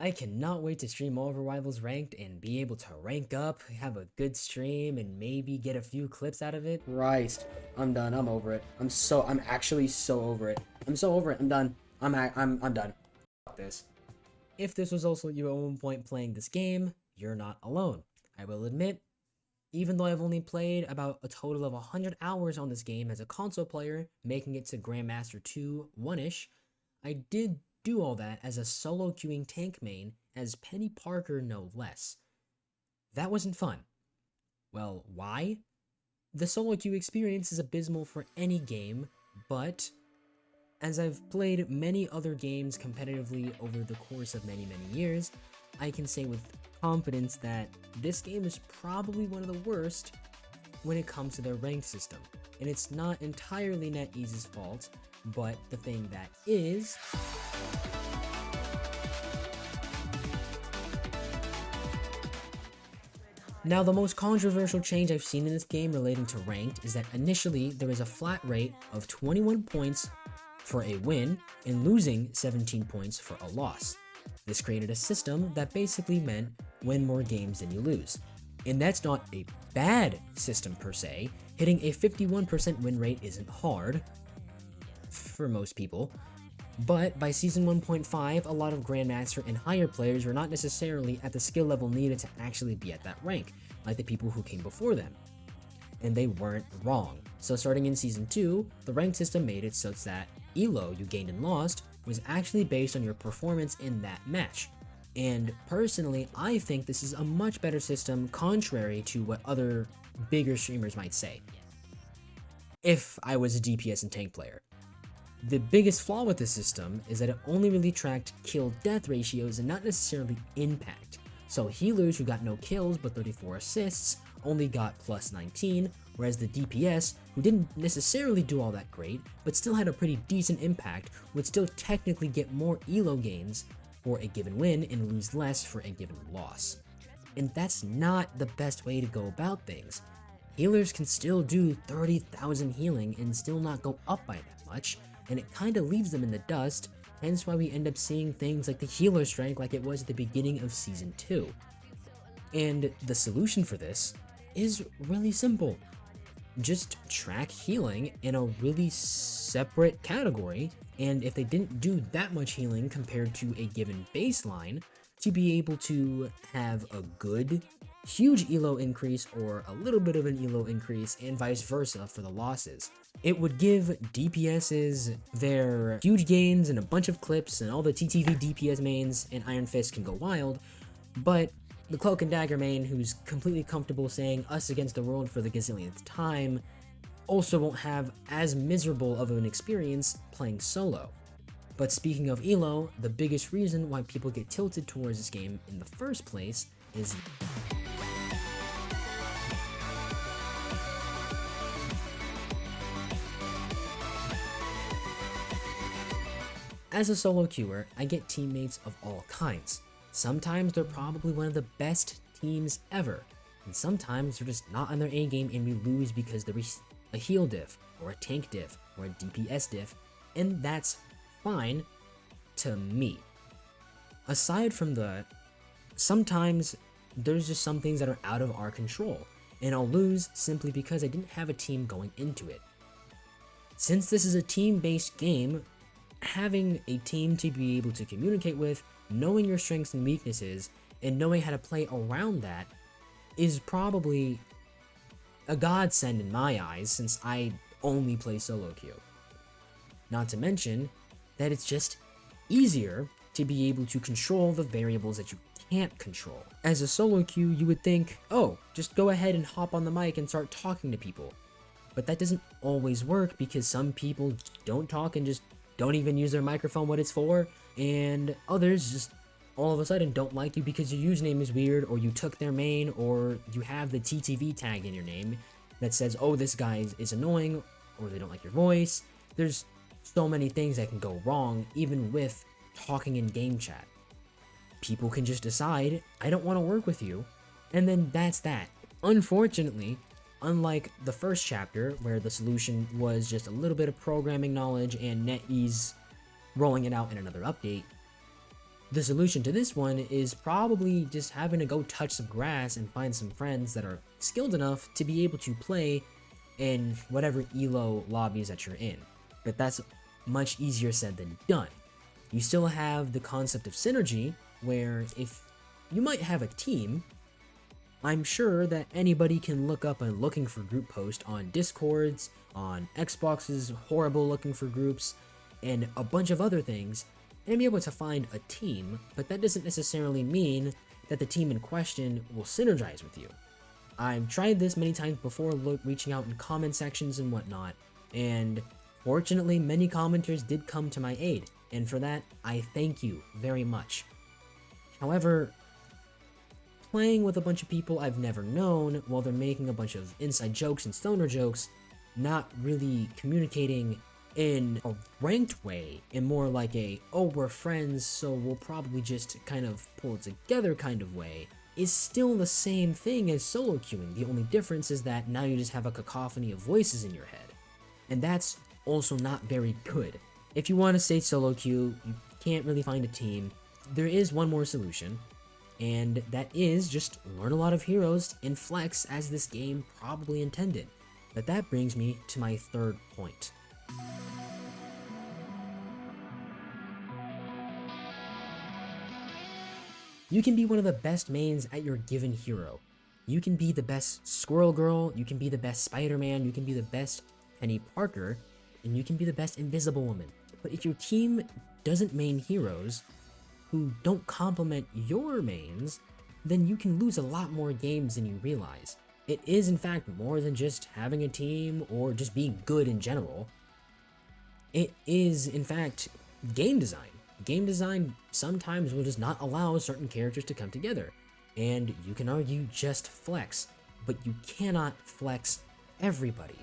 I cannot wait to stream Marvel Rivals Ranked and be able to rank up, have a good stream, and maybe get a few clips out of it. Christ, I'm done. I'm over it. I'm actually so over it. I'm so over it. I'm done. I'm done. Fuck this. If this was also you at one point playing this game, you're not alone. I will admit, even though I've only played about a total of 100 hours on this game as a console player, making it to Grandmaster 2 1-ish, I did do all that as a solo queuing tank main as Penny Parker no less. That wasn't fun. Well, why? The solo queue experience is abysmal for any game, but as I've played many other games competitively over the course of many years, I can say with confidence that this game is probably one of the worst when it comes to their rank system. And it's not entirely NetEase's fault, but the thing that is... Now, the most controversial change I've seen in this game relating to ranked is that initially there was a flat rate of 21 points for a win and losing 17 points for a loss. This created a system that basically meant win more games than you lose. And that's not a bad system per se. Hitting a 51% win rate isn't hard for most people, but by Season 1.5, a lot of Grandmaster and higher players were not necessarily at the skill level needed to actually be at that rank, like the people who came before them. And they weren't wrong. So starting in Season 2, the rank system made it such that elo you gained and lost was actually based on your performance in that match. And personally, I think this is a much better system contrary to what other bigger streamers might say. If I was a DPS and tank player. The biggest flaw with this system is that it only really tracked kill-death ratios and not necessarily impact. So healers who got no kills but 34 assists only got plus 19, whereas the DPS, who didn't necessarily do all that great, but still had a pretty decent impact, would still technically get more elo gains for a given win and lose less for a given loss. And that's not the best way to go about things. Healers can still do 30,000 healing and still not go up by that much, and it kinda leaves them in the dust, hence why we end up seeing things like the healer strength like it was at the beginning of Season 2. And the solution for this is really simple. Just track healing in a really separate category, and if they didn't do that much healing compared to a given baseline, to be able to have a good, huge elo increase or a little bit of an elo increase and vice versa for the losses. It would give DPSs their huge gains and a bunch of clips, and all the TTV DPS mains and Iron Fist can go wild, but the Cloak and Dagger main, who's completely comfortable saying us against the world for the gazillionth time, also won't have as miserable of an experience playing solo. But speaking of elo, the biggest reason why people get tilted towards this game in the first place is as a solo queuer, I get teammates of all kinds. Sometimes they're probably one of the best teams ever, and sometimes they're just not on their A game and we lose because they're a heal diff, or a tank diff, or a DPS diff, and that's fine to me. Aside from that, sometimes there's just some things that are out of our control, and I'll lose simply because I didn't have a team going into it. Since this is a team-based game, having a team to be able to communicate with, knowing your strengths and weaknesses, and knowing how to play around that is probably a godsend in my eyes, since I only play solo queue. Not to mention that it's just easier to be able to control the variables that you can't control. As a solo queue, you would think, oh, just go ahead and hop on the mic and start talking to people. But that doesn't always work because some people don't talk and just don't even use their microphone what it's for, and others just all of a sudden don't like you because your username is weird, or you took their main, or you have the TTV tag in your name that says, oh, this guy is annoying, or they don't like your voice. There's so many things that can go wrong even with talking in game chat. People can just decide, I don't want to work with you, and then that's that. Unfortunately, unlike the first chapter, where the solution was just a little bit of programming knowledge and NetEase rolling it out in another update, The solution to this one is probably just having to go touch some grass and find some friends that are skilled enough to be able to play in whatever ELO lobbies that you're in. But that's much easier said than done. You still have the concept of synergy, where if you might have a team, I'm sure that anybody can look up a looking for group post on Discords, on Xbox's horrible looking for groups, and a bunch of other things, and be able to find a team, but that doesn't necessarily mean that the team in question will synergize with you. I've tried this many times before, reaching out in comment sections and whatnot, and fortunately many commenters did come to my aid, and for that, I thank you very much. However, playing with a bunch of people I've never known while they're making a bunch of inside jokes and stoner jokes, not really communicating in a ranked way, in more like a, oh, we're friends, so we'll probably just kind of pull it together kind of way, is still the same thing as solo queuing. The only difference is that now you just have a cacophony of voices in your head. And that's also not very good. If you want to stay solo queue, you can't really find a team, there is one more solution, and that is just learn a lot of heroes and flex as this game probably intended. But that brings me to my third point. You can be one of the best mains at your given hero. You can be the best Squirrel Girl, you can be the best Spider-Man, you can be the best Penny Parker, and you can be the best Invisible Woman. But if your team doesn't main heroes who don't complement your mains, then you can lose a lot more games than you realize. It is in fact more than just having a team or just being good in general. It is in fact game design. Game design sometimes will just not allow certain characters to come together, and you can argue just flex, but you cannot flex everybody.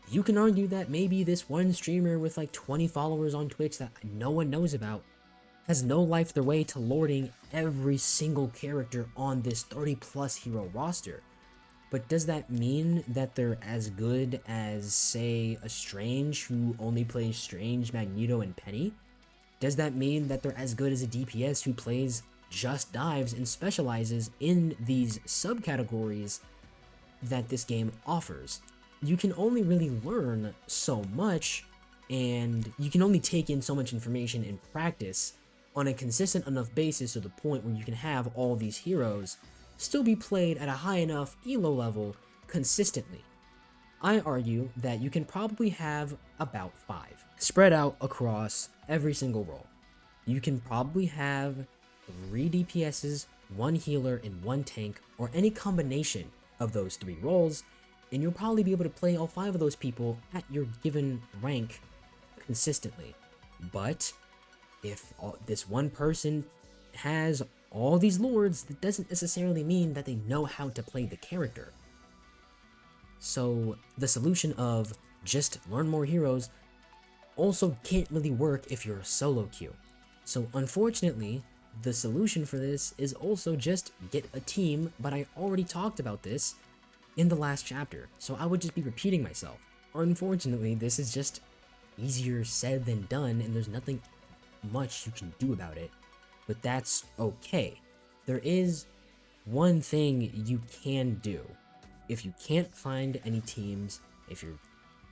You can argue that maybe this one streamer with like 20 followers on Twitch that no one knows about has no life their way to lording every single character on this 30+ hero roster. But does that mean that they're as good as, say, a Strange who only plays Strange, Magneto, and Penny? Does that mean that they're as good as a DPS who plays just dives and specializes in these subcategories that this game offers? You can only really learn so much, and you can only take in so much information and practice on a consistent enough basis to the point where you can have all these heroes still be played at a high enough elo level consistently. I argue that you can probably have about 5 spread out across every single role. You can probably have 3 DPSs, 1 healer, and 1 tank, or any combination of those 3 roles, and you'll probably be able to play all 5 of those people at your given rank consistently. But if this one person has all these lords, that doesn't necessarily mean that they know how to play the character. So the solution of just learn more heroes also can't really work if you're a solo queue. So unfortunately, the solution for this is also just get a team, but I already talked about this in the last chapter, so I would just be repeating myself. Unfortunately, this is just easier said than done, and there's nothing much you can do about it, but that's okay. There is one thing you can do. If you can't find any teams, if you're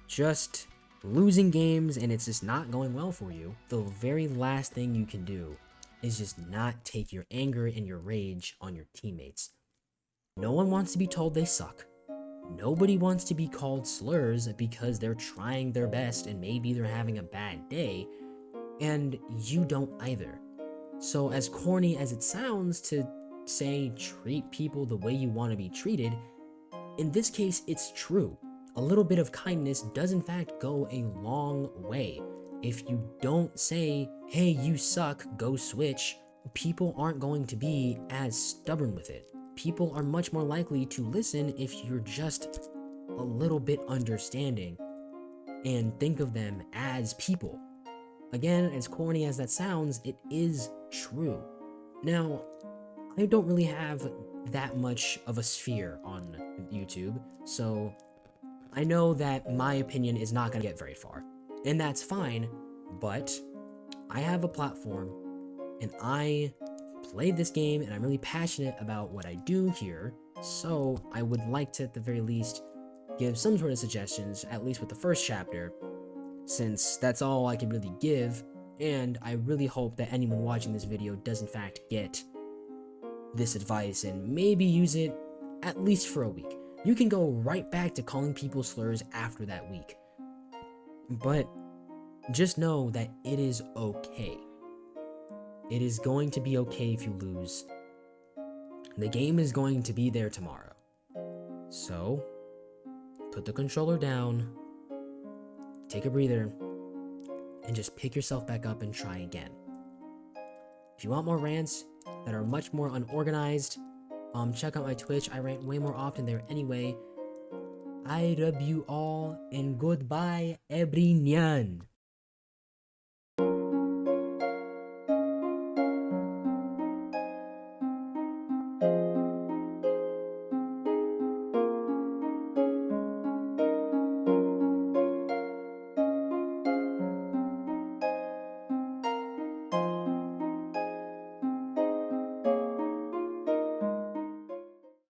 just losing games and it's just not going well for you, the very last thing you can do is just not take your anger and your rage on your teammates. No one wants to be told they suck. Nobody wants to be called slurs because they're trying their best and maybe they're having a bad day, and you don't either. So as corny as it sounds to say treat people the way you want to be treated, in this case it's true. A little bit of kindness does in fact go a long way. If you don't say, hey, you suck, go switch, people aren't going to be as stubborn with it. People are much more likely to listen if you're just a little bit understanding and think of them as people. Again, as corny as that sounds, it is true. Now, I don't really have that much of a sphere on YouTube, so I know that my opinion is not going to get very far, and that's fine, but I have a platform, and I played this game and I'm really passionate about what I do here, so I would like to at the very least give some sort of suggestions, at least with the first chapter, since that's all I can really give, and I really hope that anyone watching this video does in fact get this advice and maybe use it at least for a week. You can go right back to calling people slurs after that week, but just know that it is okay. It is going to be okay if you lose. The game is going to be there tomorrow. So, put the controller down, take a breather, and just pick yourself back up and try again. If you want more rants that are much more unorganized, check out my Twitch. I rant way more often there anyway. I love you all, and goodbye, everyone.